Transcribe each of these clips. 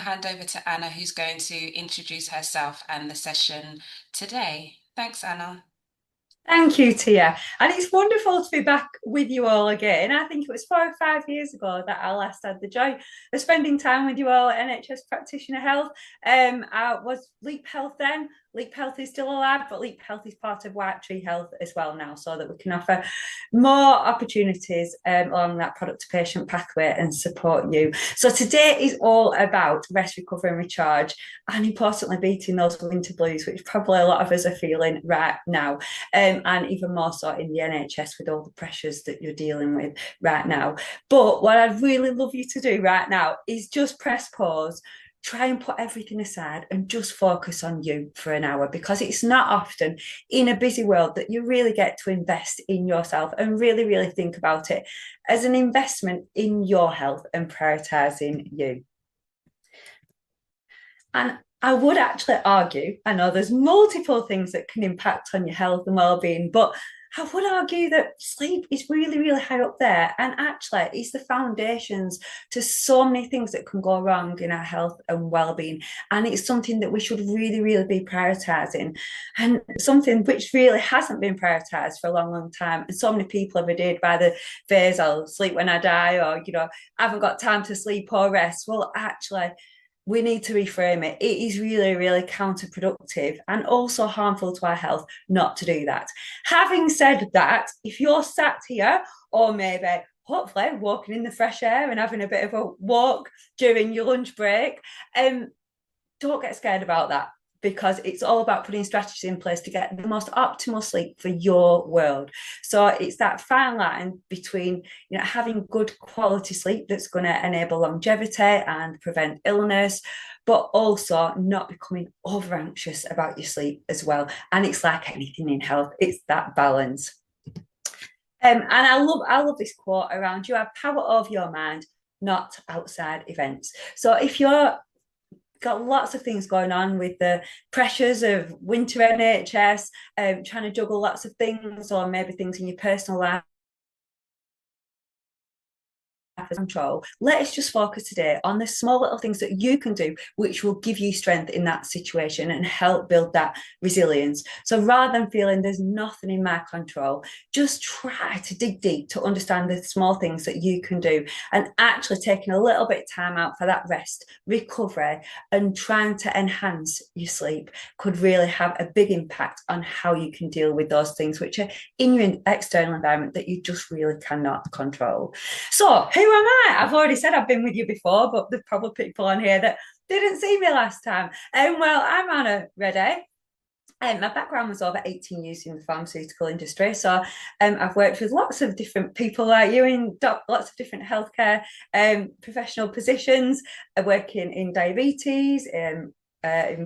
hand over to Anna, who's going to introduce herself and the session today. Thanks, Anna. Thank you, Tia. And it's wonderful to be back with you all again. I think it was 4 or 5 years ago that I last had the joy of spending time with you all at NHS Practitioner Health. I was Leap Health then. Leap Health is still alive, but Leap Health is part of White Tree Health as well now, so that we can offer more opportunities along that product to patient pathway and support you. So today is all about rest, recover, and recharge, and importantly, beating those winter blues, which probably a lot of us are feeling right now, and even more so in the NHS with all the pressures that you're dealing with right now. But what I'd really love you to do right now is just press pause, try and put everything aside and just focus on you for an hour, because it's not often in a busy world that you really get to invest in yourself and really think about it as an investment in your health and prioritizing you. And I would actually argue, I know there's multiple things that can impact on your health and well-being, but I would argue that sleep is really high up there, and actually it's the foundations to so many things that can go wrong in our health and well-being. And it's something that we should really be prioritizing, and something which really hasn't been prioritized for a long time. And so many people have adhered by the phrase, I'll sleep when I die, or I haven't got time to sleep or rest. Well, actually, we need to reframe it. It is really counterproductive and also harmful to our health not to do that. Having said that, if you're sat here, or maybe hopefully walking in the fresh air and having a bit of a walk during your lunch break, don't get scared about that, because it's all about putting strategies in place to get the most optimal sleep for your world. So it's that fine line between having good quality sleep that's going to enable longevity and prevent illness, but also not becoming over anxious about your sleep as well. And it's like anything in health, it's that balance. And I love this quote around, you have power over your mind, not outside events. So if you're got lots of things going on with the pressures of winter NHS, trying to juggle lots of things, or maybe things in your personal life, control. Let us just focus today on the small little things that you can do which will give you strength in that situation and help build that resilience. So rather than feeling there's nothing in my control, just try to dig deep to understand the small things that you can do, and actually taking a little bit of time out for that rest, recovery, and trying to enhance your sleep could really have a big impact on how you can deal with those things which are in your external environment that you just really cannot control. So who am I? I've already said I've been with you before, but there's probably people on here that didn't see me last time. Well, I'm Anna Reddy. My background was over 18 years in the pharmaceutical industry. So I've worked with lots of different people like you in lots of different healthcare professional positions, working in diabetes, in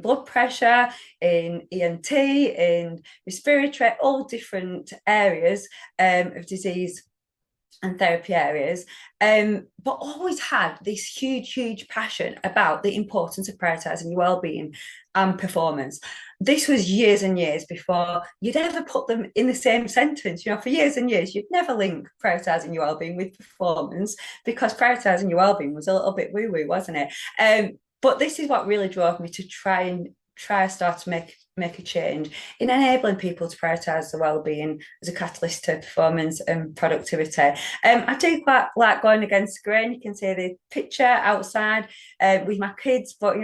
blood pressure, in ENT, in respiratory, all different areas of disease and therapy areas, but always had this huge passion about the importance of prioritising your well-being and performance. This was years and years before you'd ever put them in the same sentence. For years and years, you'd never link prioritising your well-being with performance, because prioritising your well-being was a little bit woo-woo, wasn't it? But this is what really drove me to try to start to make a change in enabling people to prioritise their well-being as a catalyst to performance and productivity. I do quite like going against the grain. You can see the picture outside with my kids, but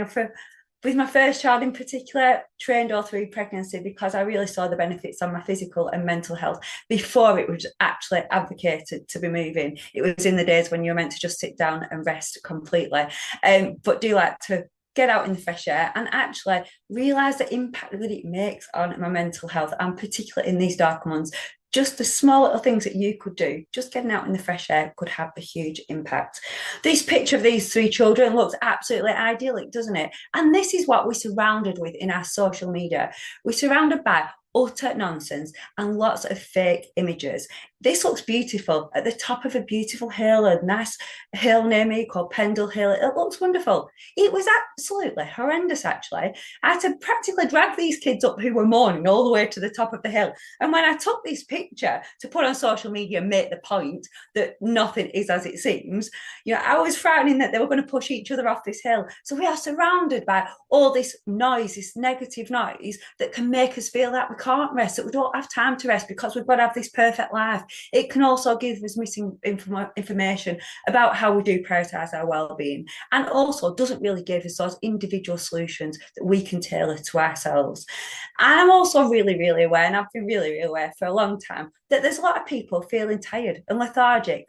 with my first child in particular, trained all through pregnancy, because I really saw the benefits on my physical and mental health before it was actually advocated to be moving. It was in the days when you were meant to just sit down and rest completely. But do like to get out in the fresh air and actually realise the impact that it makes on my mental health, and particularly in these darker months. Just the small little things that you could do, just getting out in the fresh air, could have a huge impact. This picture of these three children looks absolutely idyllic, doesn't it? And this is what we're surrounded with in our social media. We're surrounded by utter nonsense and lots of fake images. this looks beautiful at the top of a beautiful hill, a nice hill near me called Pendle Hill. It looks wonderful. It was absolutely horrendous, actually. I had to practically drag these kids up who were mourning all the way to the top of the hill. And when I took this picture to put on social media and make the point that nothing is as it seems, I was frightening that they were going to push each other off this hill. So we are surrounded by all this noise, this negative noise that can make us feel that we can't rest, that we don't have time to rest because we've got to have this perfect life. It can also give us missing information about how we do prioritise our well-being, and also doesn't really give us those individual solutions that we can tailor to ourselves. And I'm also really, really aware, and I've been really, really aware for a long time, that there's a lot of people feeling tired and lethargic,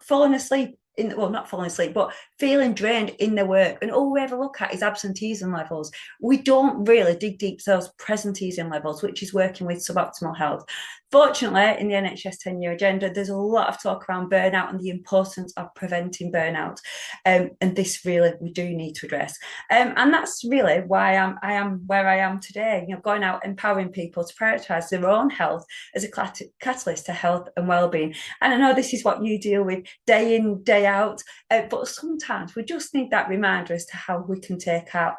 falling asleep not falling asleep, but feeling drained in their work. And all we ever look at is absenteeism levels. We don't really dig deep to those presenteeism levels, which is working with suboptimal health. Fortunately, in the NHS 10-year agenda, there's a lot of talk around burnout and the importance of preventing burnout. And this really, we do need to address. And that's really why I am where I am today, going out empowering people to prioritise their own health as a catalyst to health and well-being. And I know this is what you deal with day in, day out, but sometimes we just need that reminder as to how we can take care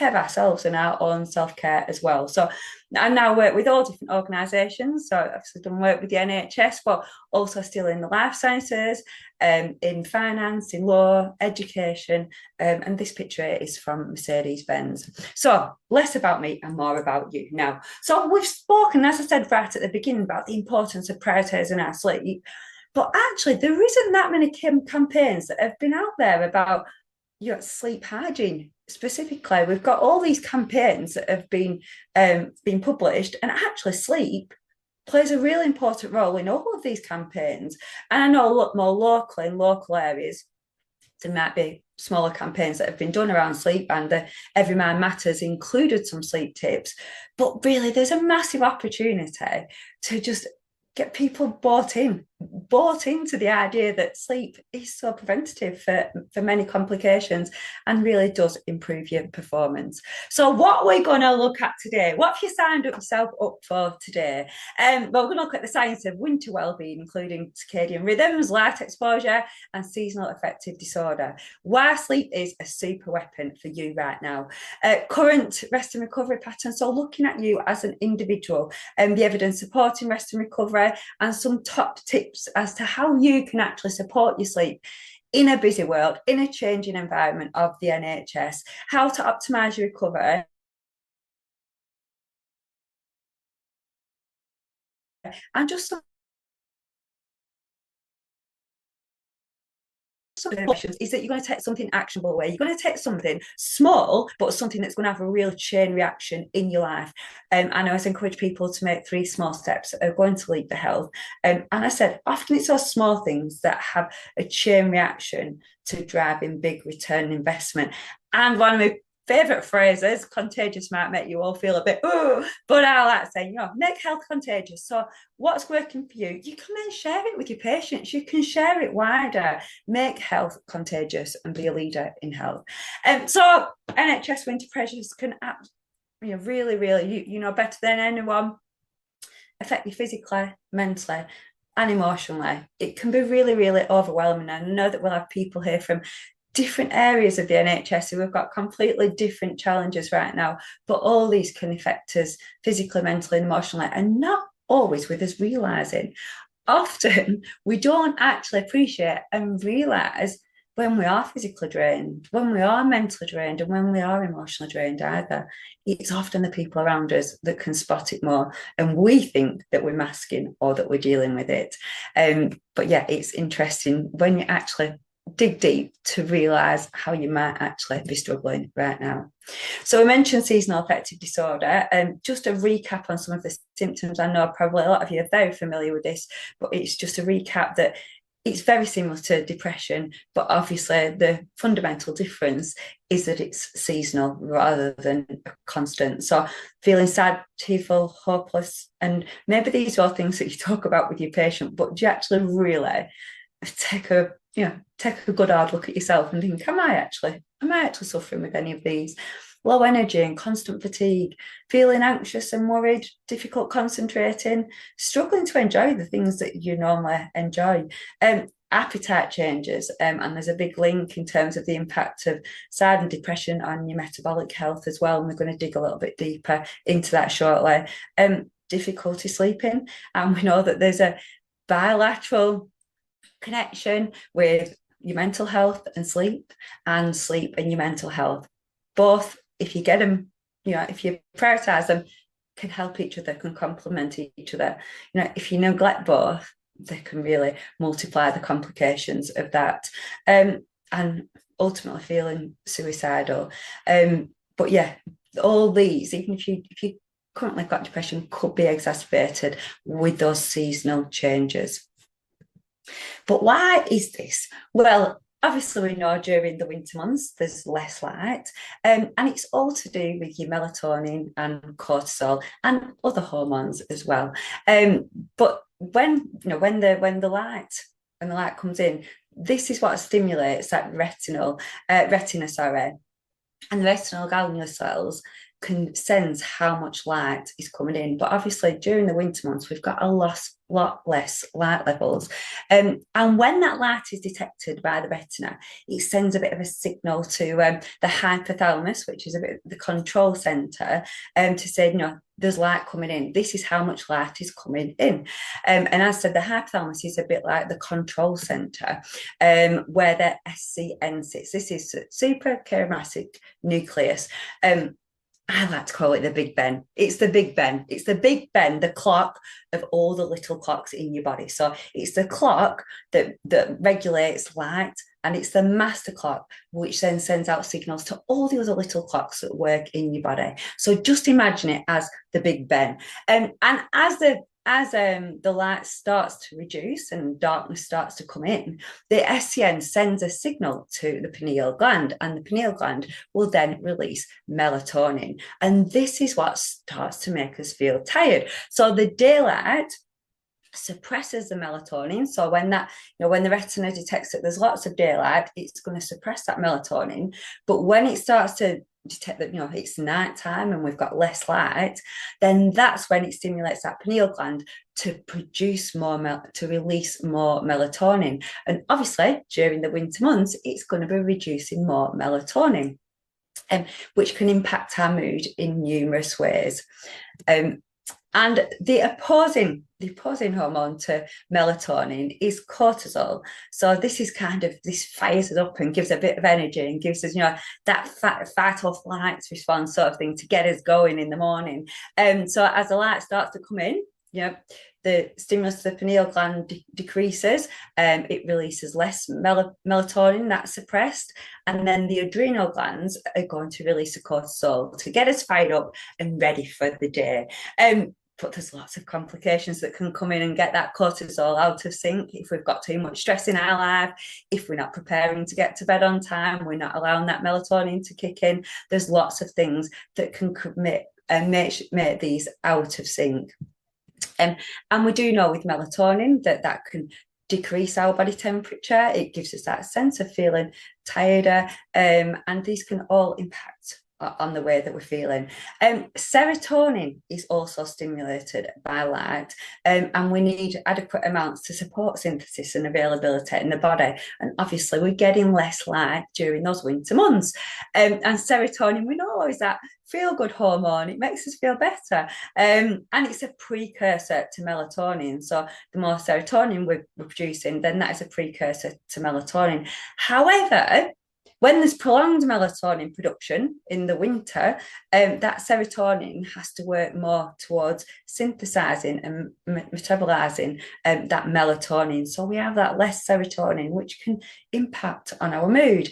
of ourselves and our own self-care as well. So I now work with all different organisations. So I've obviously done work with the NHS, but also still in the life sciences, in finance, in law, education. And this picture is from Mercedes-Benz. So less about me and more about you now. So we've spoken, as I said right at the beginning, about the importance of prioritising our sleep. But actually, there isn't that many campaigns that have been out there about sleep hygiene specifically. We've got all these campaigns that have been published, and actually sleep plays a really important role in all of these campaigns. And I know a lot more locally, in local areas, there might be smaller campaigns that have been done around sleep, and the Every Mind Matters included some sleep tips. But really, there's a massive opportunity to just get people bought into the idea that sleep is so preventative for many complications and really does improve your performance. So what we're going to look at today, what have you signed yourself up for today? Well, we're going to look at the science of winter well-being, including circadian rhythms, light exposure, and seasonal affective disorder. Why sleep is a super weapon for you right now. Current rest and recovery patterns, so looking at you as an individual, and the evidence supporting rest and recovery, and some top tips as to how you can actually support your sleep in a busy world, in a changing environment of the NHS, how to optimise your recovery, and just is that you're going to take something actionable away. You're going to take something small, but something that's going to have a real chain reaction in your life. And I always encourage people to make 3 small steps that are going to lead to health. And I said, often it's those small things that have a chain reaction to driving big return investment. And one of my favourite phrases, contagious, might make you all feel a bit, but I like to say, make health contagious. So what's working for you, you can then share it with your patients. You can share it wider, make health contagious and be a leader in health. So NHS winter pressures can really, really, better than anyone, affect you physically, mentally, and emotionally. It can be really, really overwhelming. And I know that we'll have people here from different areas of the NHS who have got completely different challenges right now, but all these can affect us physically, mentally, and emotionally, and not always with us realising. Often we don't actually appreciate and realise when we are physically drained, when we are mentally drained, and when we are emotionally drained either. It's often the people around us that can spot it more, and we think that we're masking or that we're dealing with it. But yeah, it's interesting when you actually dig deep to realise how you might actually be struggling right now. So I mentioned seasonal affective disorder, and just a recap on some of the symptoms. I know probably a lot of you are very familiar with this, but it's just a recap that it's very similar to depression, but obviously the fundamental difference is that it's seasonal rather than constant. So feeling sad, tearful, hopeless, and maybe these are things that you talk about with your patient, but do you actually really take a good hard look at yourself and think, am I actually suffering with any of these? low energy and constant fatigue, feeling anxious and worried, difficult concentrating, struggling to enjoy the things that you normally enjoy. Appetite changes, and there's a big link in terms of the impact of SIDE and depression on your metabolic health as well. And we're going to dig a little bit deeper into that shortly. Difficulty sleeping, and we know that there's a bilateral connection with your mental health and sleep and your mental health. Both, if you get them, if you prioritize them, can help each other, can complement each other. If you neglect both, they can really multiply the complications of that, and ultimately feeling suicidal. But yeah, all these, even if you currently got depression, could be exacerbated with those seasonal changes. But why is this? Well, obviously, we know during the winter months there's less light, and it's all to do with your melatonin and cortisol and other hormones as well. But when the light comes in, this is what stimulates that retina, sorry, and the retinal ganglion cells can sense how much light is coming in. But obviously, during the winter months, we've got a lot less light levels. And when that light is detected by the retina, it sends a bit of a signal to the hypothalamus, which is a bit the control center, to say, there's light coming in. This is how much light is coming in. And as I said, the hypothalamus is a bit like the control center, where the SCN sits. This is suprachiasmatic nucleus. I like to call it the Big Ben. It's the Big Ben. It's the Big Ben, the clock of all the little clocks in your body. So it's the clock that regulates light, and it's the master clock, which then sends out signals to all the other little clocks that work in your body. So just imagine it as the Big Ben. And as the light starts to reduce and darkness starts to come in, the SCN sends a signal to the pineal gland, and the pineal gland will then release melatonin. And this is what starts to make us feel tired. So the daylight suppresses the melatonin. So when the retina detects that there's lots of daylight, it's going to suppress that melatonin. But when it starts to detect that it's nighttime and we've got less light, then that's when it stimulates that pineal gland to produce to release more melatonin. And obviously during the winter months, it's going to be reducing more melatonin, which can impact our mood in numerous ways. And the opposing hormone to melatonin is cortisol. So this fires us up and gives a bit of energy and gives us, that fight or flight response sort of thing to get us going in the morning. So as the light starts to come in, the stimulus to the pineal gland decreases, it releases less melatonin that's suppressed, and then the adrenal glands are going to release the cortisol to get us fired up and ready for the day. But there's lots of complications that can come in and get that cortisol out of sync if we've got too much stress in our life, if we're not preparing to get to bed on time, we're not allowing that melatonin to kick in. There's lots of things that can make these out of sync. And we do know with melatonin that can decrease our body temperature. It gives us that sense of feeling tireder, and these can all impact on the way that we're feeling. Serotonin is also stimulated by light, and we need adequate amounts to support synthesis and availability in the body. And obviously, we're getting less light during those winter months. And serotonin, we know, is that feel-good hormone. It makes us feel better, and it's a precursor to melatonin. So the more serotonin we're producing, then that is a precursor to melatonin. However, when there's prolonged melatonin production in the winter, that serotonin has to work more towards synthesizing and metabolizing that melatonin. So we have that less serotonin, which can impact on our mood.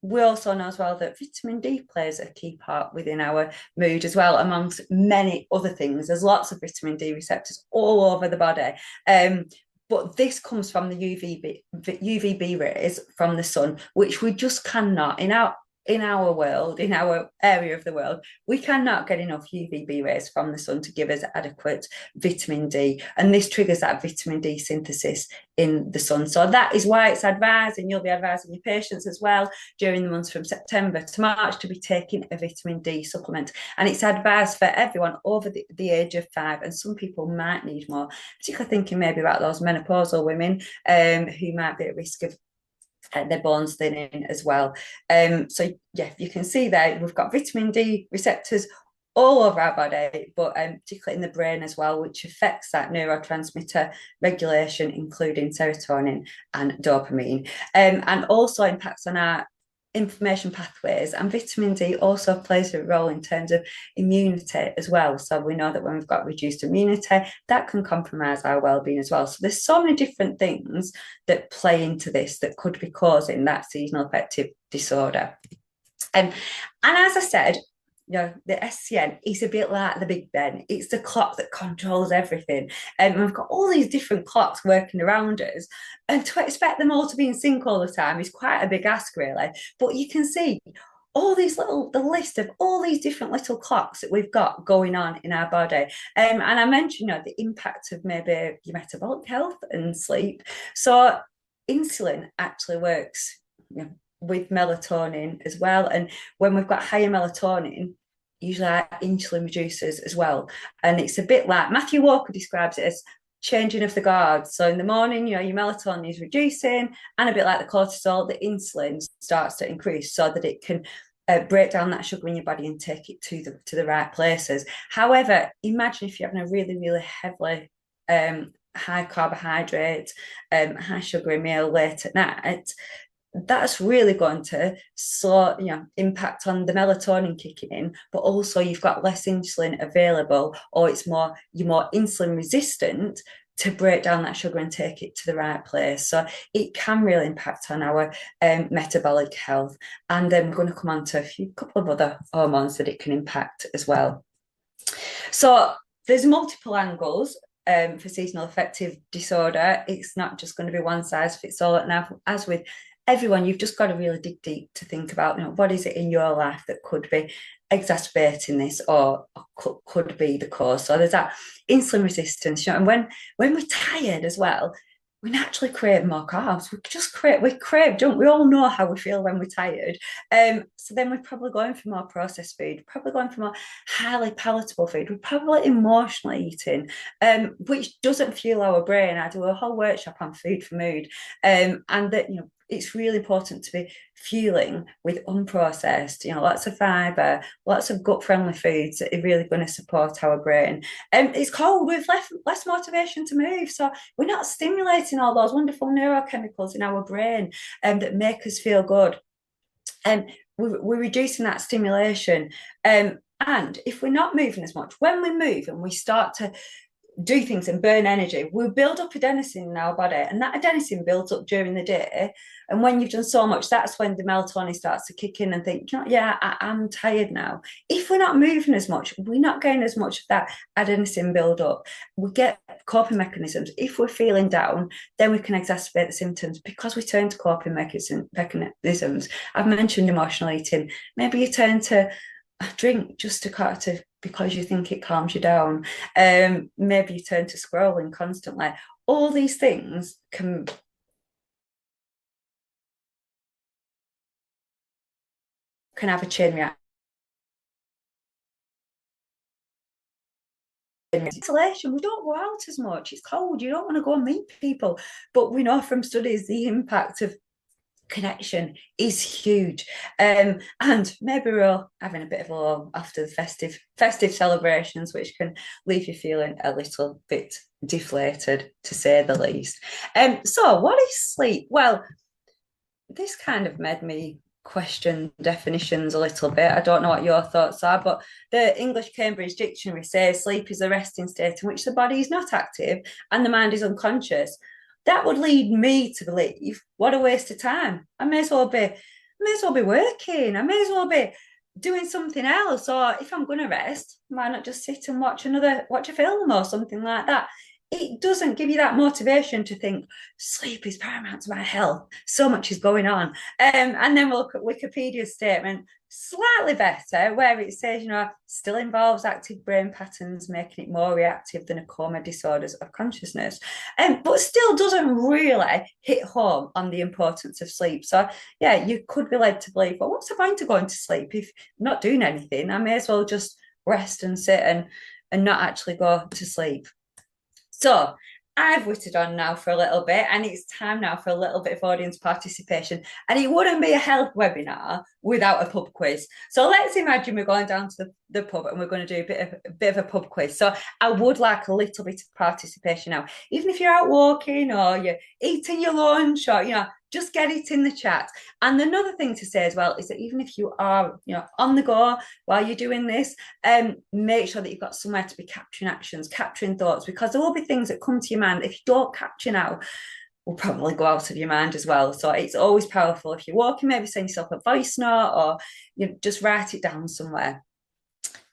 We also know as well that vitamin D plays a key part within our mood as well, amongst many other things. There's lots of vitamin D receptors all over the body. But this comes from the UVB rays from the sun, which we just cannot, in our in our world, in our area of the world, we cannot get enough UVB rays from the sun to give us adequate vitamin D. And this triggers that vitamin D synthesis in the sun. So that is why it's advised, and you'll be advising your patients as well during the months from September to March to be taking a vitamin D supplement. And it's advised for everyone over the age of 5. And some people might need more, particularly thinking maybe about those menopausal women who might be at risk of their bones thinning as well. So yeah, you can see there we've got vitamin D receptors all over our body, but particularly in the brain as well, which affects that neurotransmitter regulation, including serotonin and dopamine, and also impacts on our inflammation pathways. And vitamin D also plays a role in terms of immunity as well. So we know that when we've got reduced immunity, that can compromise our well-being as well. So there's so many different things that play into this that could be causing that seasonal affective disorder. And as I said, the SCN is a bit like the Big Ben. It's the clock that controls everything. And we've got all these different clocks working around us. And to expect them all to be in sync all the time is quite a big ask, really. But you can see the list of all these different little clocks that we've got going on in our body. And I mentioned, the impact of maybe your metabolic health and sleep. So insulin actually works, with melatonin as well. And when we've got higher melatonin, usually our insulin reduces as well. And it's a bit like Matthew Walker describes it as changing of the guard. So in the morning, your melatonin is reducing, and a bit like the cortisol, the insulin starts to increase so that it can break down that sugar in your body and take it to the right places. However, imagine if you're having a really, really heavily high carbohydrate, high sugary meal late at night. That's really going to impact on the melatonin kicking in, but also you've got less insulin available, or you're more insulin resistant to break down that sugar and take it to the right place. So it can really impact on our metabolic health. And then we're going to come on to a couple of other hormones that it can impact as well. So there's multiple angles for seasonal affective disorder. It's not just going to be one size fits all. And as with everyone, you've just got to really dig deep to think about, what is it in your life that could be exacerbating this, or could be the cause. So there's that insulin resistance, and when we're tired as well, we naturally crave more carbs. We crave, don't we? All know how we feel when we're tired. So then we're probably going for more processed food, probably going for more highly palatable food. We're probably emotionally eating, which doesn't fuel our brain. I do a whole workshop on food for mood, and that it's really important to be fueling with unprocessed, lots of fibre, lots of gut-friendly foods that are really going to support our brain. It's cold, we've less motivation to move, so we're not stimulating all those wonderful neurochemicals in our brain that make us feel good. And we're reducing that stimulation. And if we're not moving as much, when we move and we start to do things and burn energy, we build up adenosine in our body, and that adenosine builds up during the day. And when you've done so much, that's when the melatonin starts to kick in and think, I'm tired now. If we're not moving as much, we're not getting as much of that adenosine build up. We get coping mechanisms. If we're feeling down, then we can exacerbate the symptoms because we turn to coping mechanisms. I've mentioned emotional eating. Maybe you turn to drink just to because you think it calms you down. Maybe you turn to scrolling constantly. All these things can have a chain reaction. Isolation, we don't go out as much. It's cold. You don't want to go and meet people. But we know from studies the impact of connection is huge, and maybe we're all having a bit of a lull after the festive celebrations, which can leave you feeling a little bit deflated, to say the least. So what is sleep? Well, this kind of made me question definitions a little bit. I don't know what your thoughts are, but the English Cambridge Dictionary says sleep is a resting state in which the body is not active and the mind is unconscious. That would lead me to believe, what a waste of time. I may as well be working. I may as well be doing something else. Or if I'm going to rest, why not just sit and watch a film or something like that? it doesn't give you that motivation to think sleep is paramount to my health. So much is going on. And then we'll look at Wikipedia's statement, slightly better, where it says, still involves active brain patterns, making it more reactive than a coma disorders of consciousness. But still doesn't really hit home on the importance of sleep. So, yeah, you could be led to believe, well, what's the point of going to sleep if I'm not doing anything? I may as well just rest and sit and not actually go to sleep. So I've whittled on now for a little bit, and it's time now for a little bit of audience participation. And it wouldn't be a health webinar without a pub quiz. So let's imagine we're going down to the pub and we're going to do a bit of a pub quiz. So I would like a little bit of participation now, even if you're out walking or you're eating your lunch, or just get it in the chat. And another thing to say as well is that even if you are, on the go while you're doing this, make sure that you've got somewhere to be capturing actions, capturing thoughts, because there will be things that come to your mind. If you don't capture now, will probably go out of your mind as well. So it's always powerful. If you're walking, maybe send yourself a voice note, or you just write it down somewhere.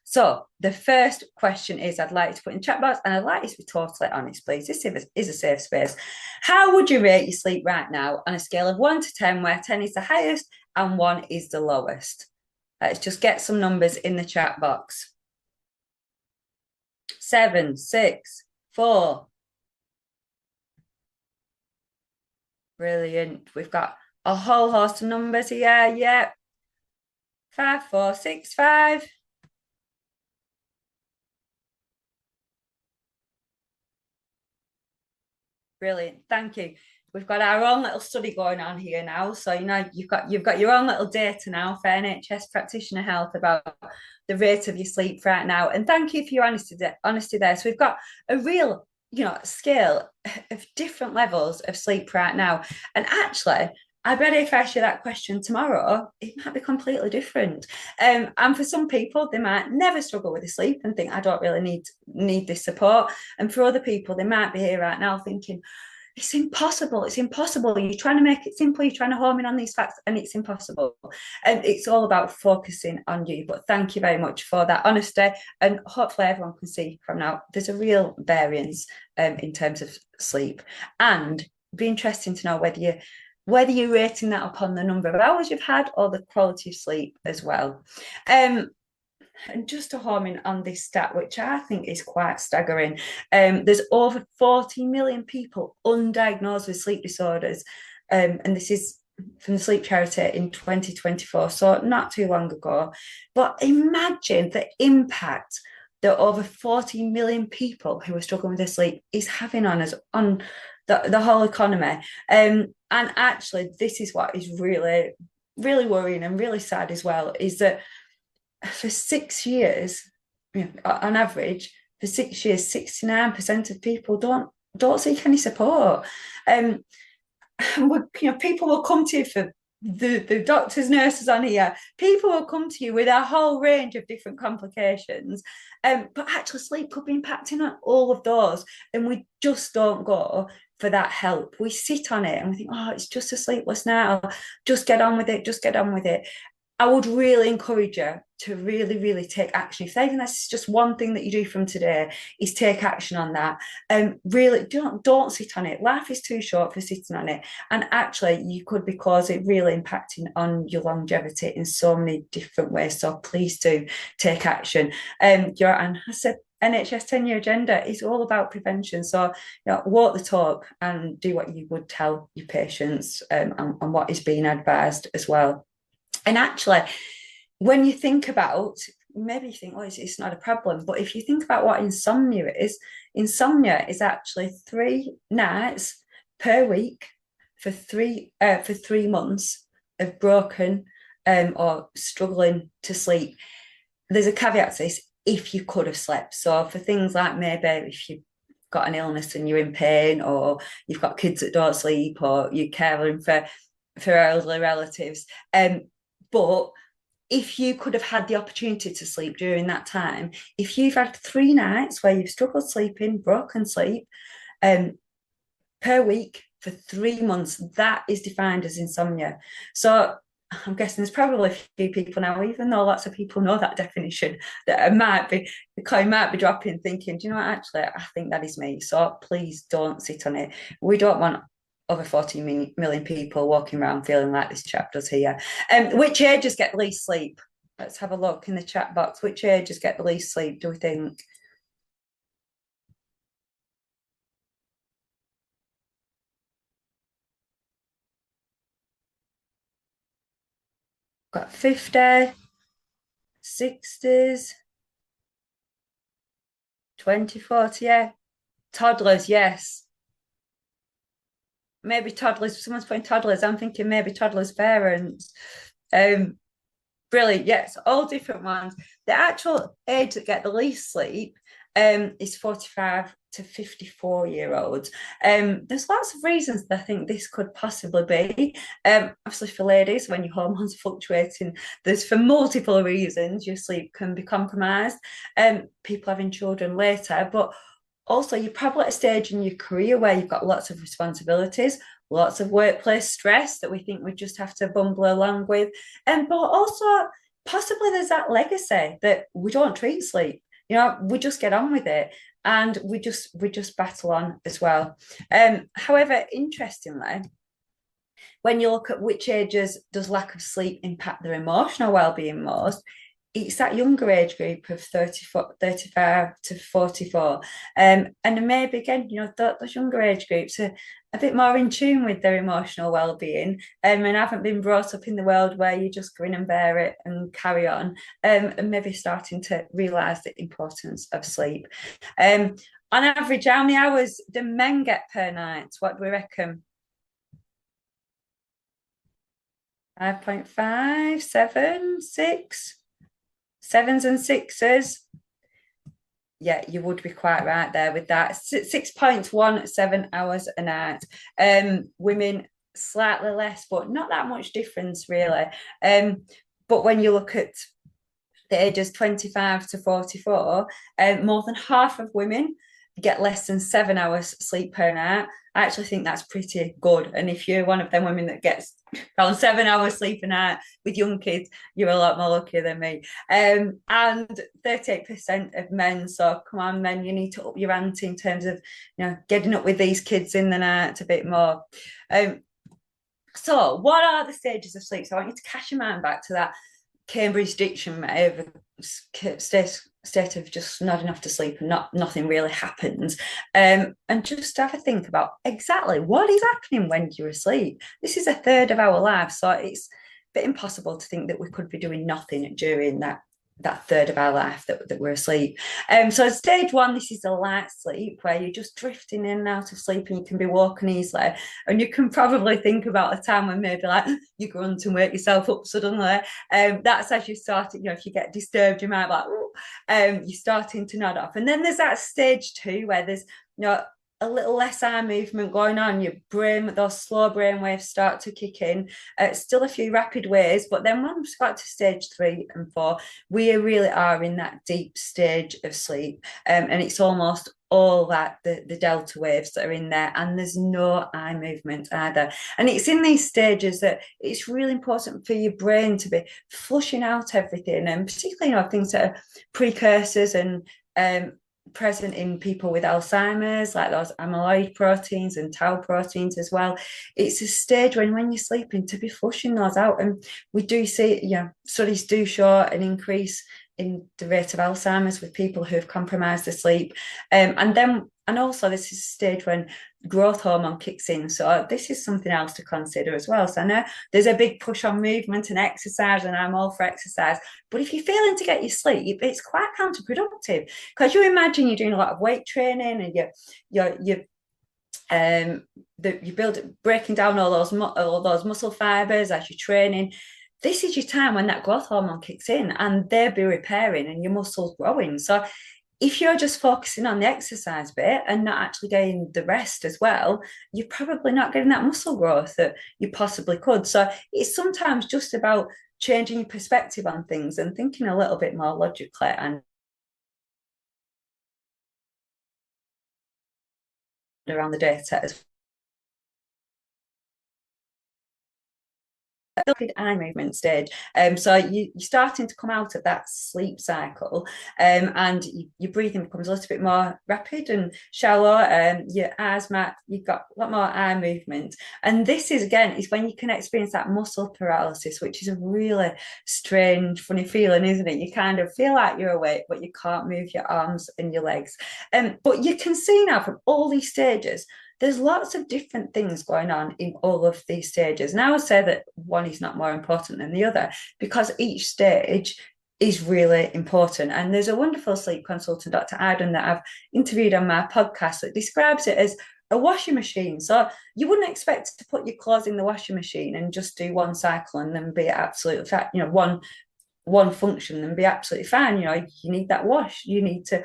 So the first question is, I'd like to put in chat box, and I'd like you to be totally honest, please. This is a safe space. How would you rate your sleep right now on a scale of 1 to 10, where 10 is the highest and 1 is the lowest? Let's just get some numbers in the chat box. 7, 6, 4. Brilliant. We've got a whole host of numbers here. Yep. 5, 4, 6, 5. Brilliant. Thank you. We've got our own little study going on here now. So, you've got your own little data now for NHS practitioner health about the rate of your sleep right now. And thank you for your honesty there. So we've got a real, scale of different levels of sleep right now. And actually, I bet if I ask you that question tomorrow, it might be completely different. And for some people, they might never struggle with the sleep and think, I don't really need this support. And for other people, they might be here right now thinking, it's impossible. It's impossible. You're trying to make it simple. You're trying to home in on these facts, and it's impossible. And it's all about focusing on you. But thank you very much for that honesty. And hopefully everyone can see from now, there's a real variance in terms of sleep. And it'd be interesting to know whether you're rating that upon the number of hours you've had or the quality of sleep as well. And just to home in on this stat, which I think is quite staggering, there's over 40 million people undiagnosed with sleep disorders. And this is from the Sleep Charity in 2024, so not too long ago. But imagine the impact that over 40 million people who are struggling with their sleep is having on us, on the whole economy. And actually, this is what is really, really worrying and really sad as well, is that for 6 years, on average, for 6 years, 69% of people don't seek any support. People will come to you for the doctors, nurses on here. People will come to you with a whole range of different complications. But actually, sleep could be impacting on all of those, and we just don't go for that help. We sit on it and we think, oh, it's just a sleepless night. Just get on with it. Just get on with it. I would really encourage you to really, really take action. If even that's just one thing that you do from today, is take action on that. Really, don't sit on it. Life is too short for sitting on it. And actually, you could be causing really impacting on your longevity in so many different ways. So please do take action. And I said, NHS 10-year agenda is all about prevention. So, walk the talk and do what you would tell your patients and what is being advised as well. And actually, when you think about, maybe you think, oh, it's not a problem. But if you think about what insomnia is actually 3 nights per week for 3 months of broken or struggling to sleep. There's a caveat to this, if you could have slept. So for things like maybe if you've got an illness and you're in pain, or you've got kids that don't sleep, or you're caring for elderly relatives. But if you could have had the opportunity to sleep during that time, if you've had 3 nights where you've struggled sleeping, broken sleep, per week for 3 months, that is defined as insomnia. So I'm guessing there's probably a few people now, even though lots of people know that definition, that I might be dropping thinking, do you know what, actually, I think that is me. So please don't sit on it. We don't want over 40 million people walking around feeling like this chap does here. Which ages get the least sleep? Let's have a look in the chat box. Which ages get the least sleep, do we think? Got 50, 60s, 20, 40, yeah. Toddlers, yes. Maybe toddlers. Someone's putting toddlers. I'm thinking maybe toddlers' parents. Um, Brilliant. Yes, all different ones. The actual age that get the least sleep is 45 to 54-year-olds. There's lots of reasons that I think this could possibly be. Obviously, for ladies, when your hormones are fluctuating, there's for multiple reasons your sleep can be compromised. People having children later, but also you're probably at a stage in your career where you've got lots of responsibilities, lots of workplace stress that we think we just have to bumble along with. And but also possibly there's that legacy that we don't treat sleep. You know, we just get on with it and we just battle on as well. However, interestingly, when you look at which ages does lack of sleep impact their emotional well-being most, it's that younger age group of 34, 35 to 44. And maybe again, you know, those younger age groups are a bit more in tune with their emotional well-being and haven't been brought up in the world where you just grin and bear it and carry on, and maybe starting to realise the importance of sleep. On average, how many hours do men get per night? What do we reckon? 5.5, 7, 6, sevens and sixes. Yeah, you would be quite right there with that. 6.17 hours a night. Women slightly less, but not that much difference really. But when you look at the ages 25 to 44, more than half of women get less than 7 hours sleep per night. I actually think that's pretty good. And if you're one of them women that gets around 7 hours sleep a night with young kids, you're a lot more luckier than me. And 38% of men. So come on, men, you need to up your ante in terms of, you know, getting up with these kids in the night a bit more. So what are the stages of sleep? So I want you to cast your mind back to that Cambridge Dictionary of state of just nodding off to sleep and nothing really happens, and just have a think about exactly what is happening when you're asleep. This is a third of our life, so it's a bit impossible to think that we could be doing nothing during that third of our life that we're asleep. So stage one, this is a light sleep where you're just drifting in and out of sleep and you can be walking easily. And you can probably think about a time when maybe like you grunt and wake yourself up suddenly. That's as you start, you know, if you get disturbed, you might like, you're starting to nod off. And then there's that stage two where there's, you know, a little less eye movement going on. Your brain, those slow brain waves start to kick in. Still a few rapid waves, but then once we got to stage 3 and 4, we really are in that deep stage of sleep, and it's almost all that the delta waves that are in there, and there's no eye movement either. And it's in these stages that it's really important for your brain to be flushing out everything, and particularly, you know, things that are precursors and present in people with Alzheimer's, like those amyloid proteins and tau proteins as well. It's a stage when you're sleeping to be flushing those out. And we do see, you know, studies do show an increase in the rate of Alzheimer's with people who have compromised their sleep. And also this is a stage when growth hormone kicks in. So this is something else to consider as well. So I know there's a big push on movement and exercise, and I'm all for exercise. But if you're failing to get your sleep, it's quite counterproductive, because you imagine you're doing a lot of weight training and you build breaking down all those muscle fibers as you're training. This is your time when that growth hormone kicks in and they'll be repairing and your muscles growing. So if you're just focusing on the exercise bit and not actually getting the rest as well, you're probably not getting that muscle growth that you possibly could. So it's sometimes just about changing your perspective on things and thinking a little bit more logically and around the data as rapid eye movement stage. So you're starting to come out of that sleep cycle, and your breathing becomes a little bit more rapid and shallow. Your eyes might, you've got a lot more eye movement. And this is, again, is when you can experience that muscle paralysis, which is a really strange, funny feeling, isn't it? You kind of feel like you're awake, but you can't move your arms and your legs. But you can see now from all these stages, there's lots of different things going on in all of these stages. And I would say that one is not more important than the other because each stage is really important. And there's a wonderful sleep consultant, Dr. Arden, that I've interviewed on my podcast that describes it as a washing machine. So you wouldn't expect to put your clothes in the washing machine and just do one cycle and then be absolutely fat, one function and be absolutely fine. You need that wash, you need to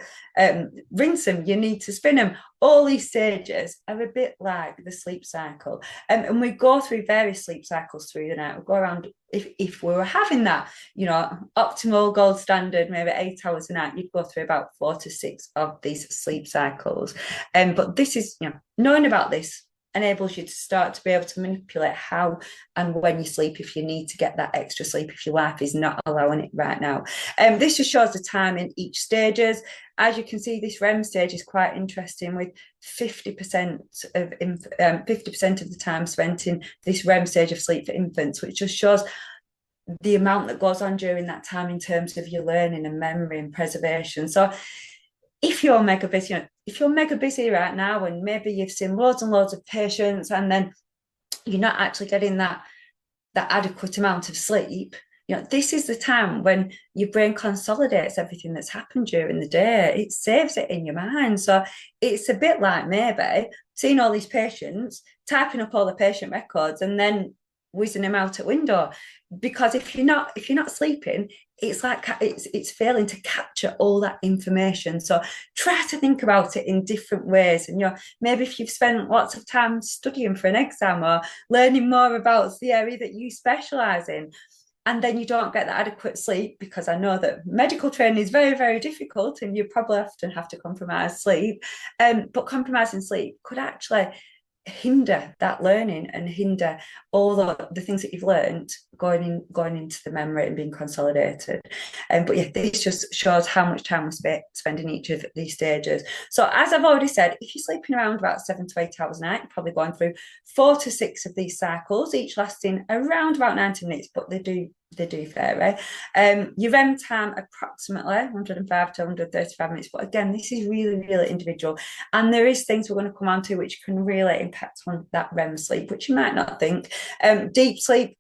rinse them, you need to spin them. All these stages are a bit like the sleep cycle, and we go through various sleep cycles through the night. We go around, if we were having that optimal gold standard, maybe 8 hours a night, you'd go through about 4 to 6 of these sleep cycles. But this is, knowing about this enables you to start to be able to manipulate how and when you sleep if you need to get that extra sleep if your life is not allowing it right now. This just shows the time in each stages. As you can see, this REM stage is quite interesting, with 50% of 50% of the time spent in this REM stage of sleep for infants, which just shows the amount that goes on during that time in terms of your learning and memory and preservation. So if you're mega busy right now, and maybe you've seen loads and loads of patients, and then you're not actually getting that adequate amount of sleep, this is the time when your brain consolidates everything that's happened during the day. It saves it in your mind. So it's a bit like maybe seeing all these patients, typing up all the patient records, and then whizzing them out a window. Because if you're not sleeping, it's like it's failing to capture all that information. So try to think about it in different ways. And maybe if you've spent lots of time studying for an exam or learning more about the area that you specialize in, and then you don't get the adequate sleep, because I know that medical training is very, very difficult and you probably often have to compromise sleep. But compromising sleep could actually hinder that learning and hinder all the things that you've learned going into the memory and being consolidated. But yeah, this just shows how much time we spend in each of these stages. So as I've already said, if you're sleeping around about 7 to 8 hours a night, you're probably going through 4 to 6 of these cycles, each lasting around about 90 minutes, but they do vary. Your REM time approximately 105 to 135 minutes, but again, this is really, really individual, and there is things we're going to come on to which can really impact on that REM sleep, which you might not think. Deep sleep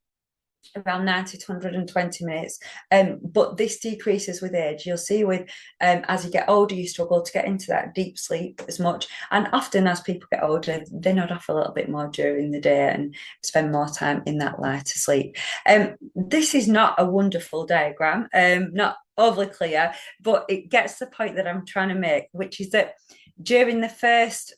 around 90 to 120 minutes, but this decreases with age. You'll see with as you get older, you struggle to get into that deep sleep as much, and often as people get older, they nod off a little bit more during the day and spend more time in that lighter sleep. This is not a wonderful diagram, not overly clear, but it gets the point that I'm trying to make, which is that during the first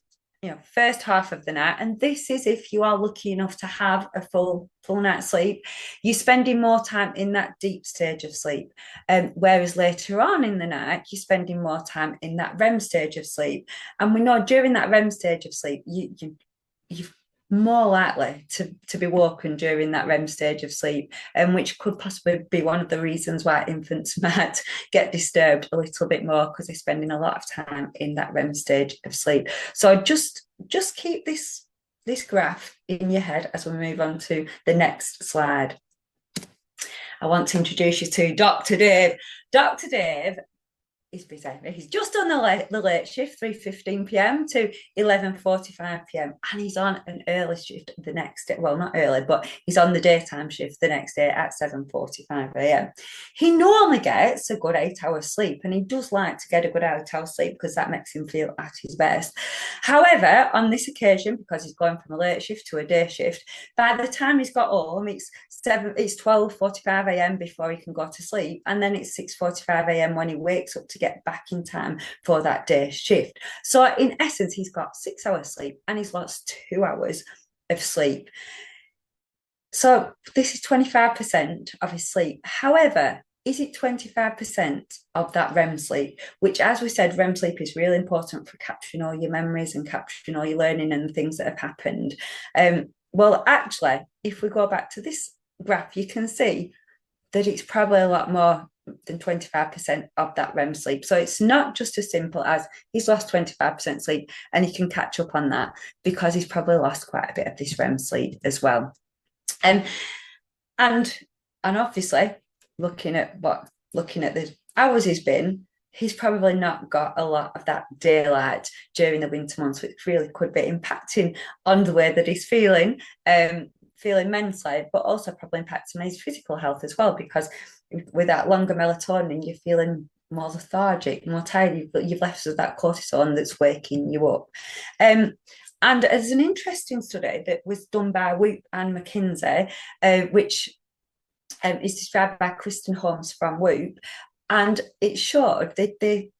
half of the night, and this is if you are lucky enough to have a full night's sleep, you're spending more time in that deep stage of sleep, whereas later on in the night you're spending more time in that REM stage of sleep. And we know during that REM stage of sleep, you've more likely to be woken during that REM stage of sleep, which could possibly be one of the reasons why infants might get disturbed a little bit more, because they're spending a lot of time in that REM stage of sleep. So just keep this graph in your head as we move on to the next slide. I want to introduce you to Dr. Dave. Dr. Dave is busy. He's just on the late shift, 3:15 p.m. to 11:45 p.m. and he's on an early shift the next day. Well, not early, but he's on the daytime shift the next day at 7:45 a.m. He normally gets a good 8 hours sleep, and he does like to get a good 8 hours sleep because that makes him feel at his best. However, on this occasion, because he's going from a late shift to a day shift, by the time he's got home, it's 12:45 a.m. before he can go to sleep, and then it's 6:45 a.m. when he wakes up to get back in time for that day shift. So in essence, he's got 6 hours sleep and he's lost 2 hours of sleep. So this is 25% of his sleep. However, is it 25% of that REM sleep? Which, as we said, REM sleep is really important for capturing all your memories and capturing all your learning and the things that have happened. Well, actually, if we go back to this graph, you can see that it's probably a lot more than 25% of that REM sleep. So it's not just as simple as he's lost 25% sleep and he can catch up on that, because he's probably lost quite a bit of this REM sleep as well. Um, and and obviously, looking at the hours he's been, he's probably not got a lot of that daylight during the winter months, which really could be impacting on the way that he's feeling mentally, but also probably impacting his physical health as well, because with that longer melatonin, you're feeling more lethargic, more tired. You've left with that cortisol that's waking you up. And there's an interesting study that was done by Whoop and McKinsey, which is described by Kristen Holmes from Whoop. And it showed that they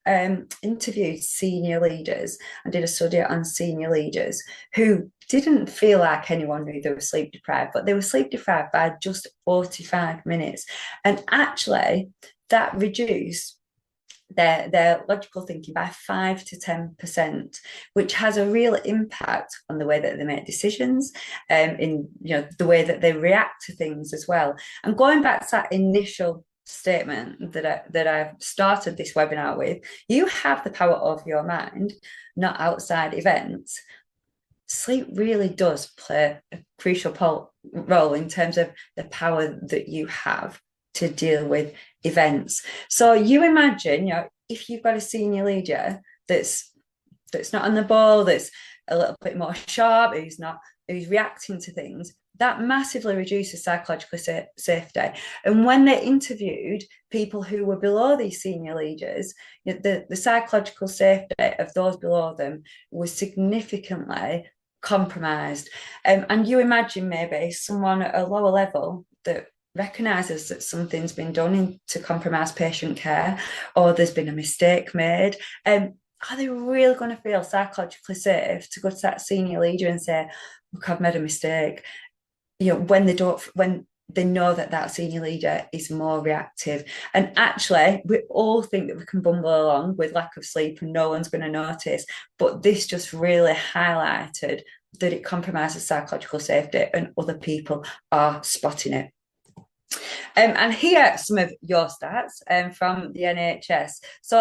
interviewed senior leaders and did a study on senior leaders who didn't feel like anyone knew they were sleep deprived, but they were sleep deprived by just 45 minutes. And actually, that reduced their logical thinking by 5 to 10%, which has a real impact on the way that they make decisions, in the way that they react to things as well. And going back to that initial statement that I've started this webinar with, you have the power of your mind, not outside events. Sleep really does play a crucial role in terms of the power that you have to deal with events. So you imagine, if you've got a senior leader that's not on the ball, that's a little bit more sharp, who's reacting to things, that massively reduces psychological safety. And when they interviewed people who were below these senior leaders, the psychological safety of those below them was significantly compromised. And you imagine maybe someone at a lower level that recognises that something's been done to compromise patient care, or there's been a mistake made. Are they really going to feel psychologically safe to go to that senior leader and say, look, I've made a mistake? When they know that senior leader is more reactive. And actually, we all think that we can bumble along with lack of sleep and no one's going to notice. But this just really highlighted that it compromises psychological safety and other people are spotting it. And here are some of your stats from the NHS. So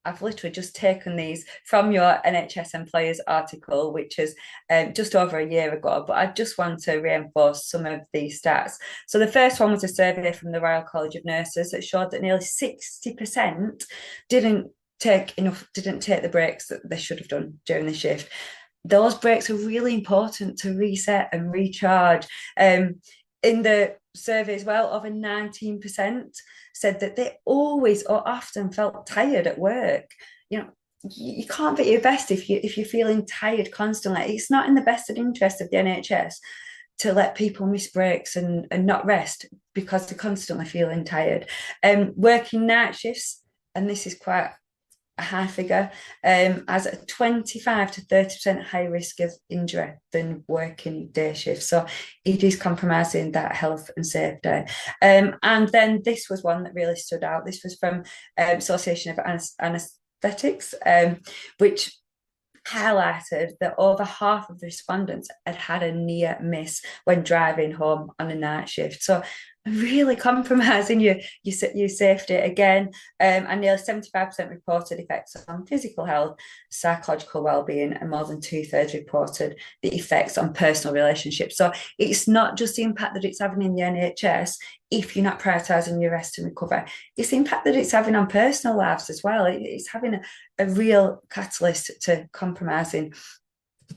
I've literally just taken these from your NHS employers article, which is just over a year ago, but I just want to reinforce some of these stats. So the first one was a survey from the Royal College of Nurses that showed that nearly 60% didn't take the breaks that they should have done during the shift. Those breaks are really important to reset and recharge. In the survey as well, over 19% said that they always or often felt tired at work. You can't be at your best if you're feeling tired constantly. It's not in the best interest of the NHS to let people miss breaks and not rest because they're constantly feeling tired. Working night shifts, and this is quite a high figure, as a 25 to 30% higher risk of injury than working day shifts. So it is compromising that health and safety. And then this was one that really stood out. This was from Association of Anaesthetics, which highlighted that over half of the respondents had a near miss when driving home on a night shift. So really compromising your safety again. And nearly 75% reported effects on physical health, psychological well-being, and more than 2/3 reported the effects on personal relationships. So it's not just the impact that it's having in the NHS if you're not prioritising your rest and recovery. It's the impact that it's having on personal lives as well. It's having a real catalyst to compromising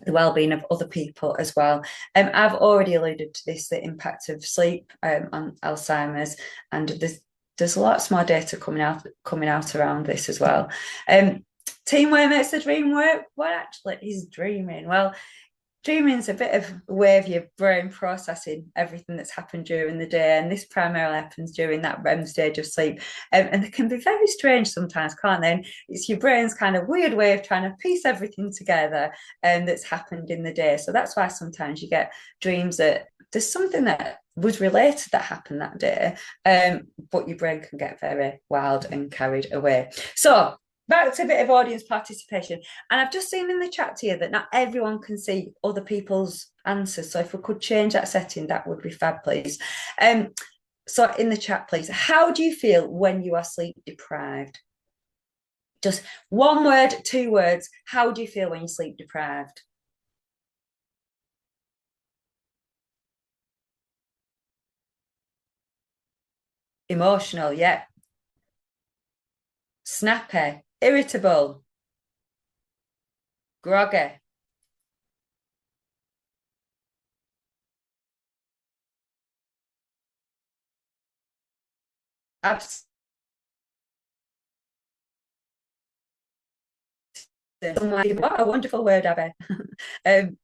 the well-being of other people as well. I've already alluded to this, the impact of sleep on Alzheimer's, and there's lots more data coming out around this as well. Teamwork makes the dream work. What actually is dreaming? Well, dreaming is a bit of a way of your brain processing everything that's happened during the day, and this primarily happens during that REM stage of sleep. And they can be very strange sometimes, can't they? And it's your brain's kind of weird way of trying to piece everything together that's happened in the day. So that's why sometimes you get dreams that there's something that was related that happened that day, but your brain can get very wild and carried away. So back to a bit of audience participation. And I've just seen in the chat here that not everyone can see other people's answers. So if we could change that setting, that would be fab, please. So in the chat, please, how do you feel when you are sleep deprived? Just one word, 2 words. How do you feel when you're sleep deprived? Emotional, yeah. Snappy, irritable, groggy. Absent. What a wonderful word, Abby. um,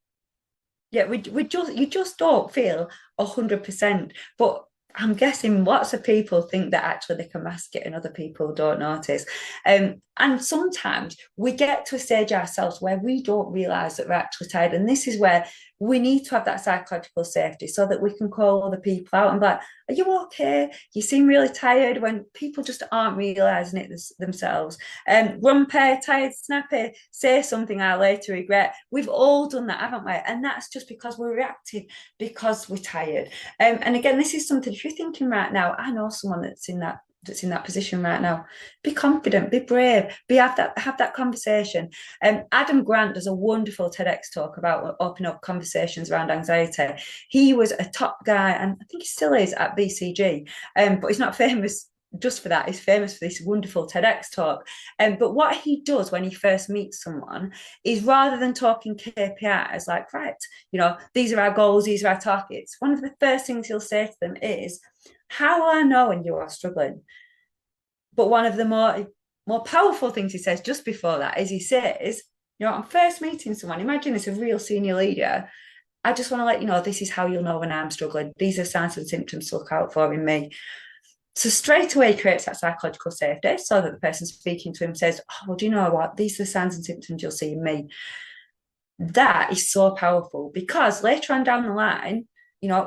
yeah, we just you just don't feel 100%. But I'm guessing lots of people think that actually they can mask it and other people don't notice. And sometimes we get to a stage ourselves where we don't realise that we're actually tired. And this is where we need to have that psychological safety so that we can call other people out and be like, are you okay? You seem really tired, when people just aren't realising it themselves. Grumpy, tired, snappy, say something I later regret. We've all done that, haven't we? And that's just because we're reactive, because we're tired. And again, this is something, if you're thinking right now, I know someone that's in that position right now. Be confident, be brave, have that conversation. Adam Grant does a wonderful TEDx talk about opening up conversations around anxiety. He was a top guy, and I think he still is at BCG, but he's not famous just for that. He's famous for this wonderful TEDx talk. But what he does when he first meets someone is, rather than talking KPIs like, right, these are our goals, these are our targets, one of the first things he'll say to them is, how will I know when you are struggling? But one of the more powerful things he says just before that is, he says, I'm first meeting someone, imagine it's a real senior leader, I just want to let you know, this is how you'll know when I'm struggling. These are signs and symptoms to look out for in me. So straight away creates that psychological safety, so that the person speaking to him says, oh, well, do you know what? These are the signs and symptoms you'll see in me. That is so powerful, because later on down the line,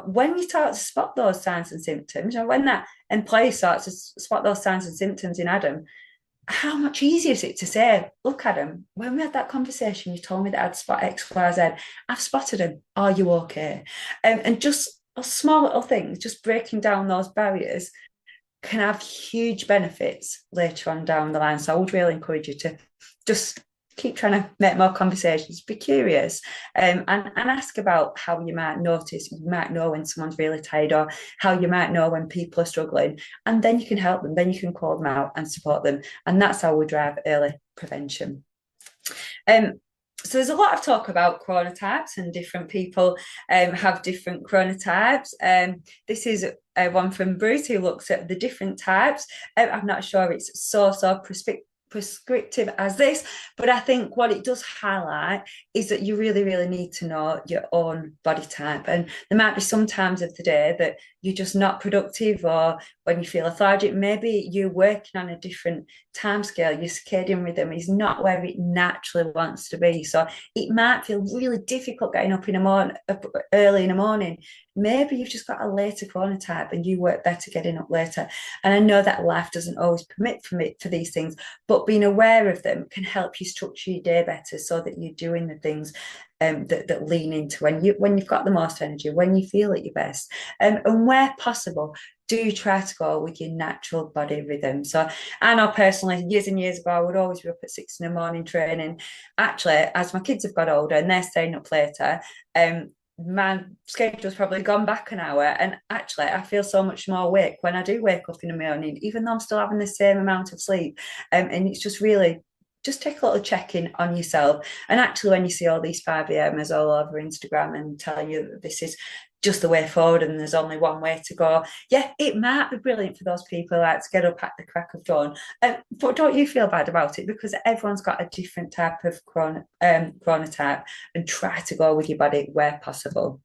when you start to spot those signs and symptoms, when that employee starts to spot those signs and symptoms in Adam, how much easier is it to say, look, Adam, when we had that conversation, you told me that I'd spot X, Y, Z. I've spotted him. Are you okay? And just small little things, just breaking down those barriers, can have huge benefits later on down the line. So I would really encourage you to just keep trying to make more conversations, be curious, and ask about how you might notice, you might know when someone's really tired, or how you might know when people are struggling, and then you can help them, then you can call them out and support them. And that's how we drive early prevention. So there's a lot of talk about chronotypes, and different people have different chronotypes. This is one from Bruce, who looks at the different types. I'm not sure it's so prescriptive as this, but I think what it does highlight is that you really, really need to know your own body type. And there might be some times of the day that you're just not productive, or when you feel lethargic, maybe you're working on a different time scale. Your circadian rhythm is not where it naturally wants to be. So it might feel really difficult getting up early in the morning. Maybe you've just got a later chronotype and you work better getting up later. And I know that life doesn't always permit for these things, but being aware of them can help you structure your day better, so that you're doing the things that lean into when you've got the most energy, when you feel at your best. And where possible, do try to go with your natural body rhythm. So I know personally, years and years ago, I would always be up at 6 in the morning training. Actually, as my kids have got older and they're staying up later, my schedule's probably gone back an hour, and actually I feel so much more awake when I do wake up in the morning, even though I'm still having the same amount of sleep. And it's just really, just take a little check-in on yourself. And actually, when you see all these 5 a.m.ers all over Instagram and telling you that this is just the way forward and there's only one way to go, yeah, it might be brilliant for those people who like to get up at the crack of dawn, but don't you feel bad about it, because everyone's got a different type of chronotype, and try to go with your body where possible.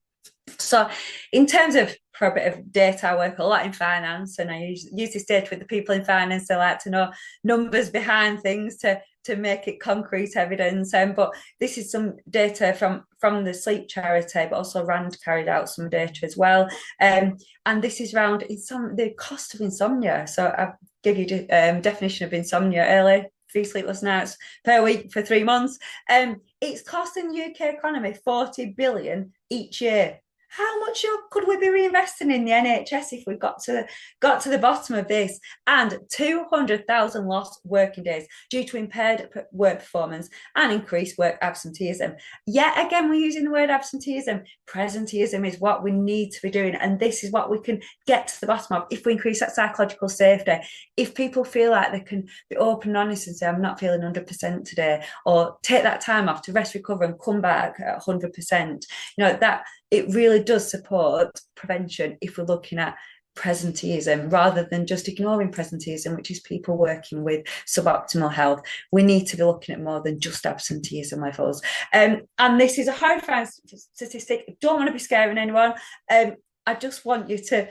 So in terms of, for a bit of data, I work a lot in finance, and I use this data with the people in finance. They like to know numbers behind things to make it concrete evidence. But this is some data from the sleep charity, but also Rand carried out some data as well. And this is around the cost of insomnia. So I'll give you definition of insomnia early. 3 sleepless nights per week for 3 months. It's costing the UK economy 40 billion each year. How much could we be reinvesting in the NHS if we got to the bottom of this? And 200,000 lost working days due to impaired work performance and increased work absenteeism. Yet again, we're using the word absenteeism. Presenteeism is what we need to be doing, and this is what we can get to the bottom of if we increase that psychological safety. If people feel like they can be open and honest and say, I'm not feeling 100% today, or take that time off to rest, recover, and come back at 100%, that it really does support prevention if we're looking at presenteeism rather than just ignoring presenteeism, which is people working with suboptimal health. We need to be looking at more than just absenteeism levels. And this is a hard to find statistic. I don't want to be scaring anyone. I just want you to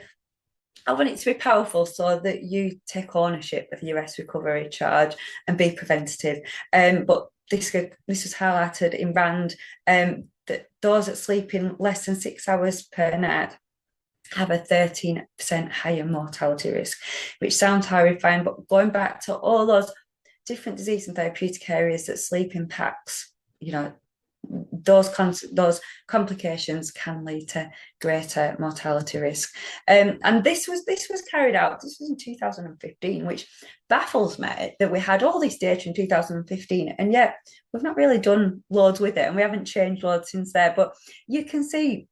I want it to be powerful so that you take ownership of your rest recovery charge and be preventative. But this was highlighted in RAND that those that sleep in less than 6 hours per night have a 13% higher mortality risk, which sounds horrifying, but going back to all those different disease and therapeutic areas that sleep impacts, those complications can lead to greater mortality risk. And this was carried out. This was in 2015, which baffles me that we had all this data in 2015, and yet we've not really done loads with it, and we haven't changed loads since there. But you can see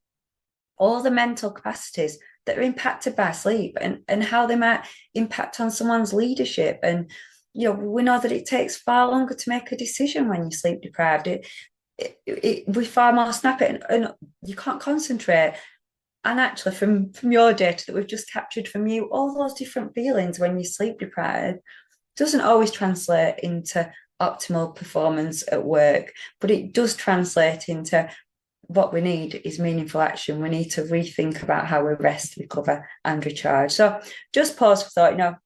all the mental capacities that are impacted by sleep and how they might impact on someone's leadership. And we know that it takes far longer to make a decision when you're sleep deprived. We're far more snappy and you can't concentrate. And actually, from your data that we've just captured from you, all those different feelings when you're sleep deprived doesn't always translate into optimal performance at work, but it does translate into what we need is meaningful action. We need to rethink about how we rest, recover, and recharge. So just pause for thought. A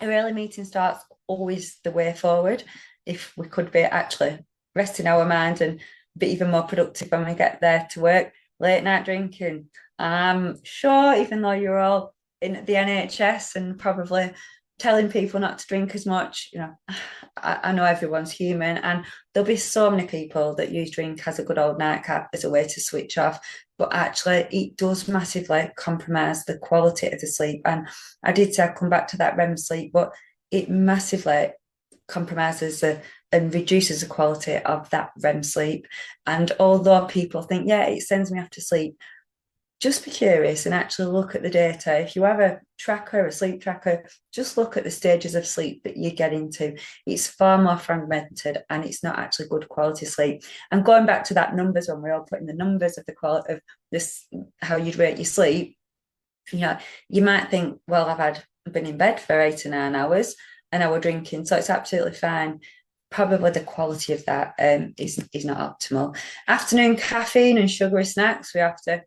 early meeting start's always the way forward. If we could be actually resting our mind and be even more productive when we get there to work. Late night drinking, I'm sure, even though you're all in the NHS and probably telling people not to drink as much, I know everyone's human, and there'll be so many people that use drink as a good old nightcap as a way to switch off, but actually it does massively compromise the quality of the sleep. And I did say I'd come back to that REM sleep, but it massively compromises and reduces the quality of that REM sleep. And although people think, yeah, it sends me off to sleep, just be curious and actually look at the data. If you have a tracker, a sleep tracker, just look at the stages of sleep that you get into. It's far more fragmented and it's not actually good quality sleep. And going back to that numbers, when we're all putting the numbers of the quality of this, how you'd rate your sleep, you might think, well, I've been in bed for 8 to 9 hours and I was drinking, so it's absolutely fine. Probably the quality of that is not optimal. Afternoon caffeine and sugary snacks, we have to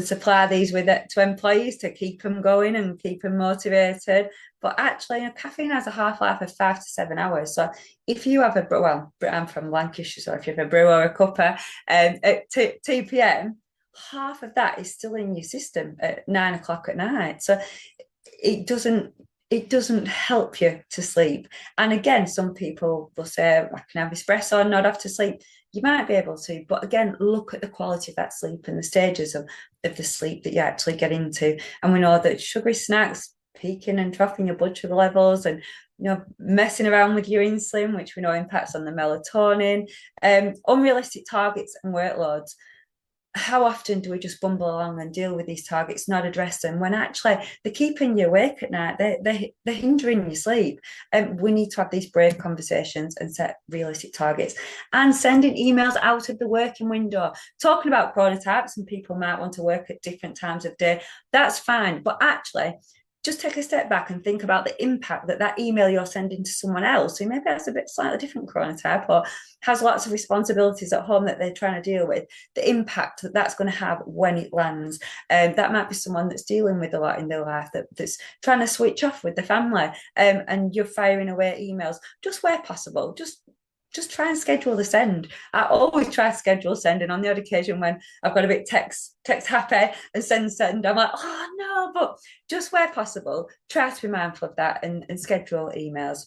supply these with it to employees to keep them going and keep them motivated. But actually, caffeine has a half-life of 5 to 7 hours. So if you have I'm from Lancashire, so if you have a brew or a cuppa at 2 p.m, half of that is still in your system at 9 o'clock at night. So it doesn't help you to sleep. And again, some people will say, I can have espresso and not have to sleep. You might be able to, but again, look at the quality of that sleep and the stages of the sleep that you actually get into. And we know that sugary snacks, peaking and troughing your blood sugar levels, and messing around with your insulin, which we know impacts on the melatonin, unrealistic targets and workloads. How often do we just bumble along and deal with these targets, not address them, when actually they're keeping you awake at night, they're hindering your sleep? And we need to have these brave conversations and set realistic targets. And sending emails out of the working window, talking about chronotypes, and people might want to work at different times of day, that's fine. But actually, just take a step back and think about the impact that email you're sending to someone else who maybe has a bit slightly different chronotype or has lots of responsibilities at home that they're trying to deal with, the impact that's going to have when it lands. That might be someone that's dealing with a lot in their life, that's trying to switch off with the family, and you're firing away emails just where possible. Just try and schedule the send. I always try to schedule send, and on the odd occasion when I've got a bit text happy and send, I'm like, oh no, but just where possible, try to be mindful of that and schedule emails.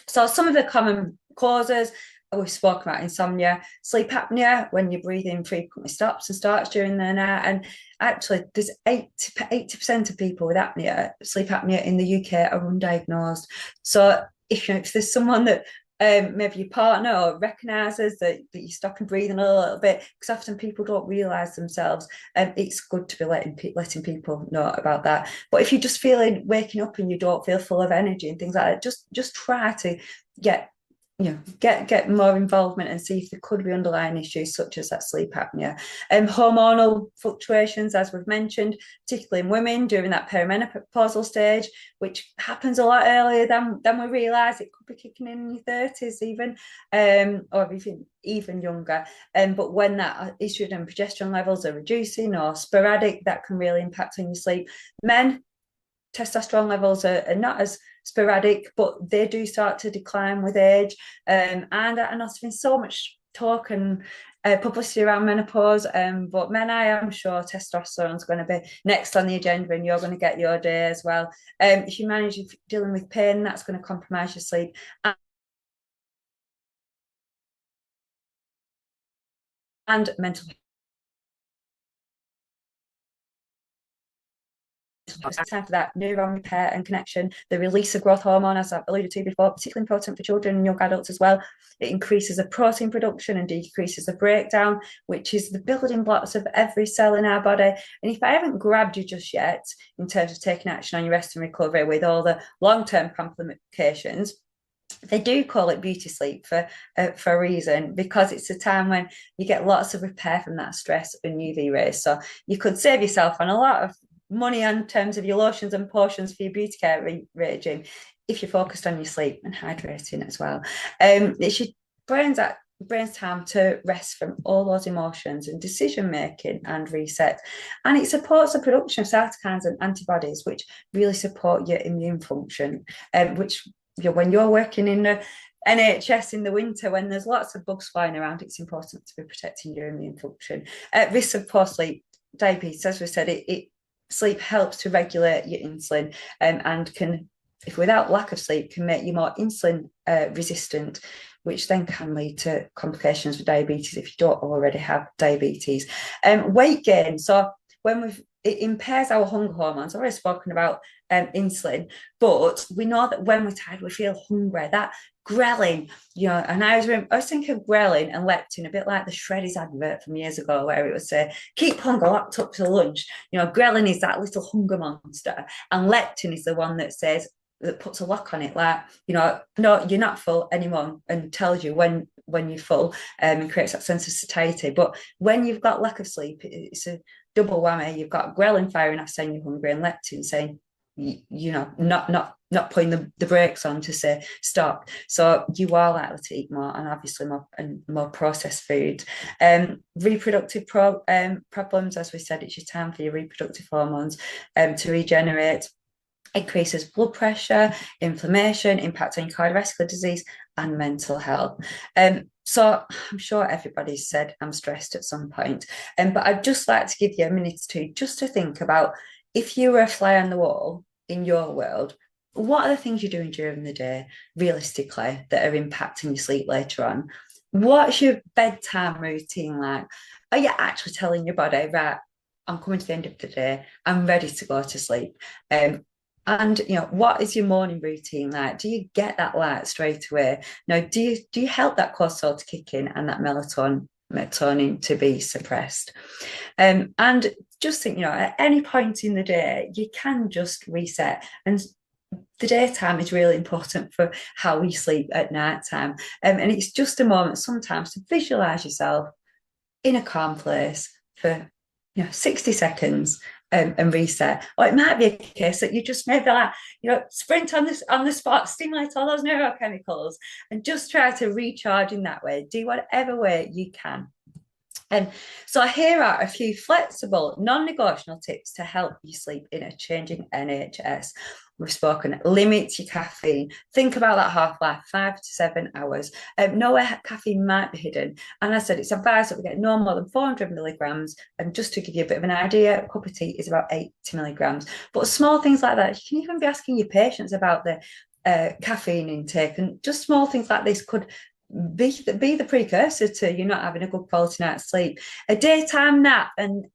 So some of the common causes we've spoken about: insomnia, sleep apnea, when your breathing frequently stops and starts during the night. And actually, there's 80% of people with apnea, sleep apnea in the UK, are undiagnosed. So if there's someone that maybe your partner or recognises that you're stopping breathing a little bit, because often people don't realise themselves, and it's good to be letting people know about that. But if you're just feeling waking up and you don't feel full of energy and things like that, just try to get get more involvement and see if there could be underlying issues such as that sleep apnea. Hormonal fluctuations, as we've mentioned, particularly in women during that perimenopausal stage, which happens a lot earlier than we realise. It could be kicking in your 30s even, or even younger. But when that estrogen and progesterone levels are reducing or sporadic, that can really impact on your sleep. Men, testosterone levels are not as sporadic, but they do start to decline with age. And there's been so much talk and publicity around menopause. But men, I am sure testosterone is going to be next on the agenda, and you're going to get your day as well. If you manage dealing with pain, that's going to compromise your sleep. And mental time for that neuron repair and connection, the release of growth hormone, as I've alluded to before, particularly important for children and young adults as well. It increases the protein production and decreases the breakdown, which is the building blocks of every cell in our body. And if I haven't grabbed you just yet in terms of taking action on your rest and recovery with all the long-term complications, they do call it beauty sleep for a reason, because it's a time when you get lots of repair from that stress and UV rays. So you could save yourself on a lot of money in terms of your lotions and potions for your beauty care regime if you're focused on your sleep and hydrating as well. It's your brain's time to rest from all those emotions and decision making and reset. And it supports the production of cytokines and antibodies, which really support your immune function, which when you're working in the NHS in the winter, when there's lots of bugs flying around, it's important to be protecting your immune function. Risk of poor sleep, diabetes, as we said, sleep helps to regulate your insulin, and can, if without lack of sleep, can make you more insulin resistant, which then can lead to complications with diabetes if you don't already have diabetes. Weight gain. So it impairs our hunger hormones. I've already spoken about insulin, but we know that when we're tired, we feel hungry. That ghrelin, and I was thinking of ghrelin and leptin, a bit like the Shreddy's advert from years ago, where it would say, keep hunger locked up to lunch. Ghrelin is that little hunger monster, and leptin is the one that puts a lock on it, like, no, you're not full anymore, and tells you when you're full, and creates that sense of satiety. But when you've got lack of sleep, it's a double whammy. You've got ghrelin firing off saying you're hungry, and leptin saying, not putting the brakes on to say stop. So you are likely to eat more, and obviously more processed food. Reproductive problems, as we said, it's your time for your reproductive hormones to regenerate. Increases blood pressure, inflammation, impacting cardiovascular disease and mental health. So I'm sure everybody's said I'm stressed at some point, but I'd just like to give you a minute or two just to think about, if you were a fly on the wall in your world, what are the things you're doing during the day realistically that are impacting your sleep later on? What's your bedtime routine like? Are you actually telling your body, right, I'm coming to the end of the day, I'm ready to go to sleep? And what is your morning routine like? Do you get that light straight away? Now, do you help that cortisol to kick in and that melatonin to be suppressed? And just think, at any point in the day, you can just reset. And the daytime is really important for how we sleep at night time. And it's just a moment sometimes to visualize yourself in a calm place for 60 seconds, and reset. Or it might be a case that you just maybe sprint on the spot, stimulate all those neurochemicals, and just try to recharge in that way. Do whatever way you can. And so here are a few flexible, non-negotiable tips to help you sleep in a changing NHS. We've spoken, limit your caffeine. Think about that half-life, 5 to 7 hours. Know where caffeine might be hidden. And I said, it's advised that we get no more than 400 milligrams. And just to give you a bit of an idea, a cup of tea is about 80 milligrams. But small things like that, you can even be asking your patients about the caffeine intake, and just small things like this could be the precursor to you not having a good quality night's sleep. A daytime nap, and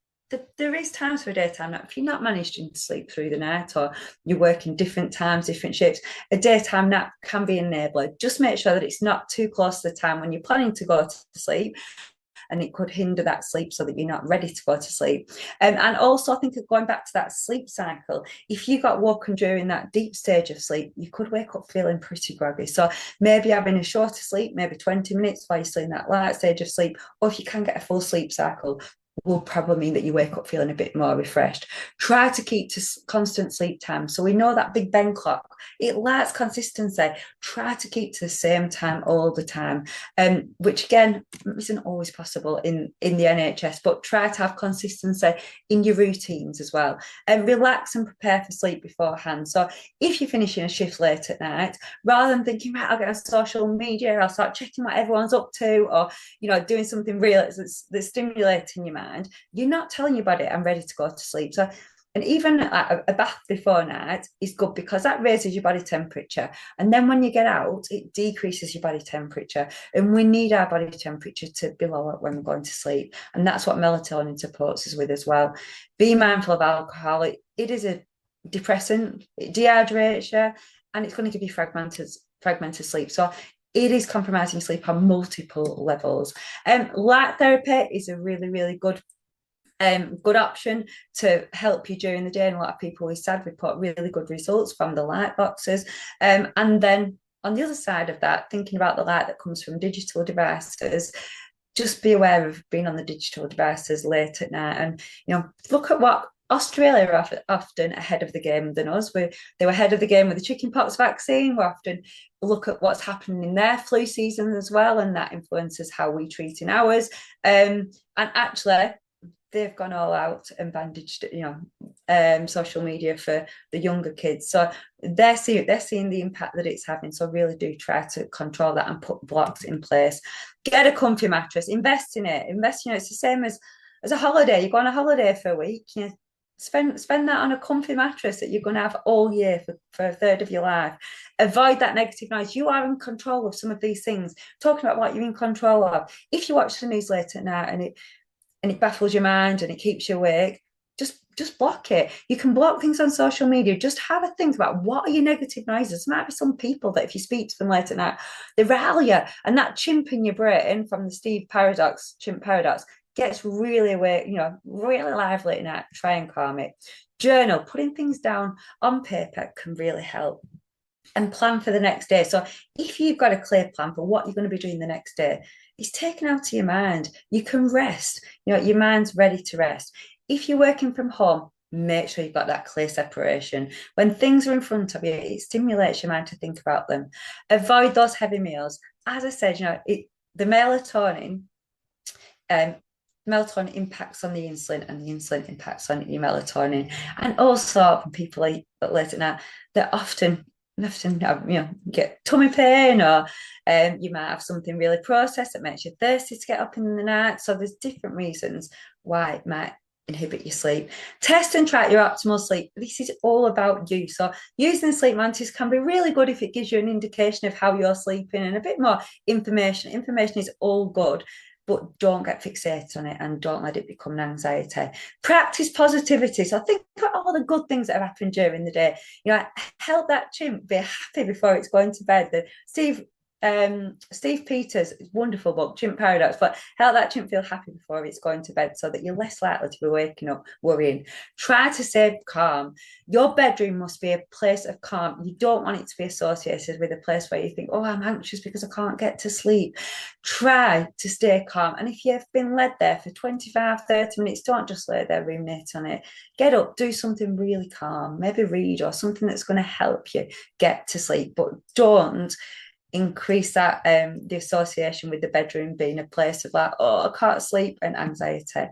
there is times for a daytime nap. If you're not managing to sleep through the night, or you're working different times, different shifts, a daytime nap can be an enabler. Just make sure that it's not too close to the time when you're planning to go to sleep, and it could hinder that sleep so that you're not ready to go to sleep. And also, I think of going back to that sleep cycle, if you got woken during that deep stage of sleep, you could wake up feeling pretty groggy. So maybe having a shorter sleep, maybe 20 minutes while you're still in that light stage of sleep, or if you can get a full sleep cycle, will probably mean that you wake up feeling a bit more refreshed. Try to keep to constant sleep time. So we know that Big Ben clock, it likes consistency. Try to keep to the same time all the time, which again isn't always possible in the NHS, but try to have consistency in your routines as well. And relax and prepare for sleep beforehand. So if you're finishing a shift late at night, rather than thinking, right, I'll get on social media, I'll start checking what everyone's up to, or doing something real that's stimulating your mind, you're not telling your body, I'm ready to go to sleep. So, and even a bath before night is good because that raises your body temperature. And then when you get out, it decreases your body temperature. And we need our body temperature to be lower when we're going to sleep. And that's what melatonin supports us with as well. Be mindful of alcohol. It is a depressant, it dehydrates you, and it's going to give you fragmented sleep. So it is compromising sleep on multiple levels. Light therapy is a really, really good option to help you during the day. And a lot of people with SAD report really good results from the light boxes. And then on the other side of that, thinking about the light that comes from digital devices, just be aware of being on the digital devices late at night, and look at what Australia are often ahead of the game than us. They were ahead of the game with the chickenpox vaccine. We often look at what's happening in their flu season as well, and that influences how we treat in ours. And actually, they've gone all out and bandaged, social media for the younger kids. So they're seeing the impact that it's having. So really do try to control that and put blocks in place. Get a comfy mattress, invest in it. It's the same as a holiday. You go on a holiday for a week, spend that on a comfy mattress that you're going to have all year for a third of your life. Avoid that negative noise. You are in control of some of these things. Talking about what you're in control of. If you watch the news late at night and it baffles your mind and it keeps you awake, just block it. You can block things on social media. Just have a think about what are your negative noises. There might be some people that if you speak to them late at night, they rile you. And that chimp in your brain from the chimp paradox, gets really awake, really lively at night. Try and calm it. Journal, putting things down on paper can really help. And plan for the next day. So if you've got a clear plan for what you're going to be doing the next day, it's taken out of your mind. You can rest. Your mind's ready to rest. If you're working from home, make sure you've got that clear separation. When things are in front of you, it stimulates your mind to think about them. Avoid those heavy meals. As I said, the melatonin impacts on the insulin, and the insulin impacts on your melatonin. And also, when people eat late at night, they're often have, get tummy pain, or you might have something really processed that makes you thirsty to get up in the night. So there's different reasons why it might inhibit your sleep. Test and track your optimal sleep. This is all about you. So using the sleep mantis can be really good if it gives you an indication of how you're sleeping and a bit more information. Information is all good, but don't get fixated on it and don't let it become an anxiety. Practice positivity. So think about all the good things that have happened during the day. Help that chimp be happy before it's going to bed. Steve Peters' wonderful book, Chimp Paradox, but help that chimp feel happy before it's going to bed so that you're less likely to be waking up worrying. Try to stay calm. Your bedroom must be a place of calm. You don't want it to be associated with a place where you think, oh, I'm anxious because I can't get to sleep. Try to stay calm. And if you've been led there for 25, 30 minutes, don't just lay there, ruminate on it. Get up, do something really calm, maybe read or something that's going to help you get to sleep, but don't increase that the association with the bedroom being a place of like, oh, I can't sleep, and anxiety.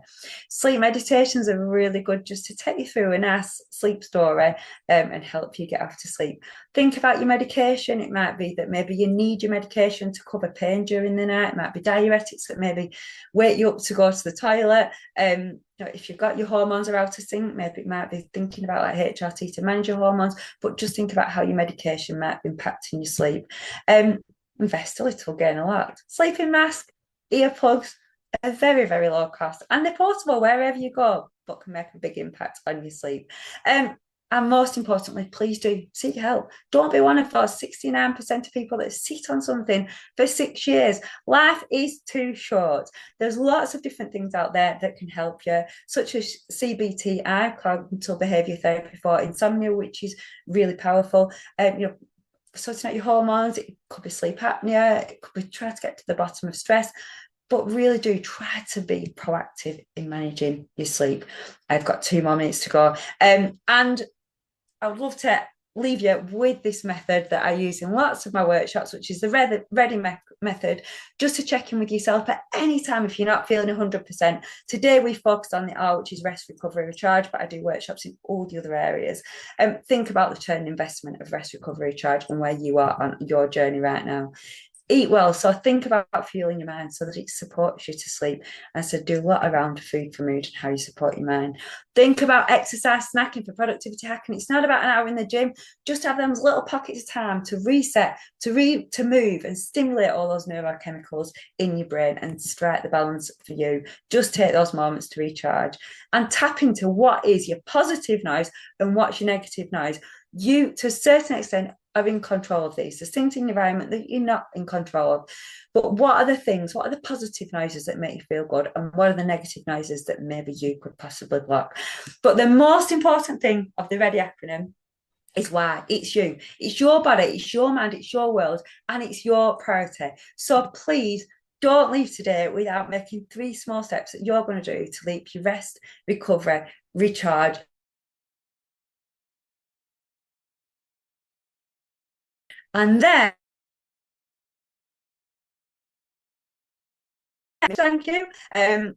Sleep meditations are really good just to take you through a nice sleep story and help you get off to sleep. Think about your medication. It might be that maybe you need your medication to cover pain during the night. It might be diuretics that maybe wake you up to go to the toilet. if you've got your hormones are out of sync, maybe it might be thinking about like HRT to manage your hormones, but just think about how your medication might be impacting your sleep. Invest a little, gain a lot. Sleeping mask, earplugs, are very, very low cost, and they're portable wherever you go, but can make a big impact on your sleep. And most importantly, please do seek help. Don't be one of those 69% of people that sit on something for 6 years. Life is too short. There's lots of different things out there that can help you, such as CBTI, cognitive behaviour therapy for insomnia, which is really powerful. Sorting out your hormones, it could be sleep apnea, it could be trying to get to the bottom of stress. But really do try to be proactive in managing your sleep. I've got 2 more minutes to go. And I would love to leave you with this method that I use in lots of my workshops, which is the Reddy method, just to check in with yourself at any time if you're not feeling 100%. Today we focused on the R, which is rest, recovery, recharge, but I do workshops in all the other areas. Think about the return investment of rest, recovery, recharge, and where you are on your journey right now. Eat well. So think about fueling your mind so that it supports you to sleep. And so do a lot around food for mood and how you support your mind. Think about exercise, snacking for productivity hacking. It's not about an hour in the gym. Just have those little pockets of time to reset, to move and stimulate all those neurochemicals in your brain and strike the balance for you. Just take those moments to recharge and tap into what is your positive noise and what's your negative noise. You, to a certain extent, are in control of these. There's things in the environment that you're not in control of. But what are the things, what are the positive noises that make you feel good? And what are the negative noises that maybe you could possibly block? But the most important thing of the Reddy acronym is why. It's you. It's your body, it's your mind, it's your world, and it's your priority. So please don't leave today without making 3 small steps that you're going to do to leap your rest, recovery, recharge, and then thank you.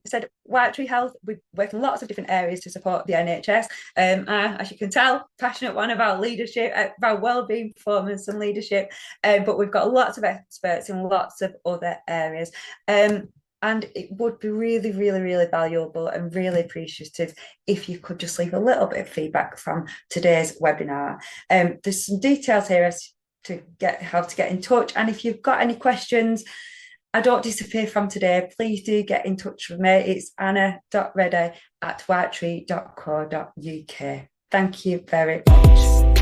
Said White Tree Health, we work in lots of different areas to support the NHS. As you can tell, passionate one about leadership, about wellbeing, performance and leadership. But we've got lots of experts in lots of other areas. And it would be really, really, really valuable and really appreciative if you could just leave a little bit of feedback from today's webinar. There's some details here as to how to get in touch. And if you've got any questions, I don't disappear from today, please do get in touch with me. It's anna.reddy@whitetree.co.uk. Thank you very much.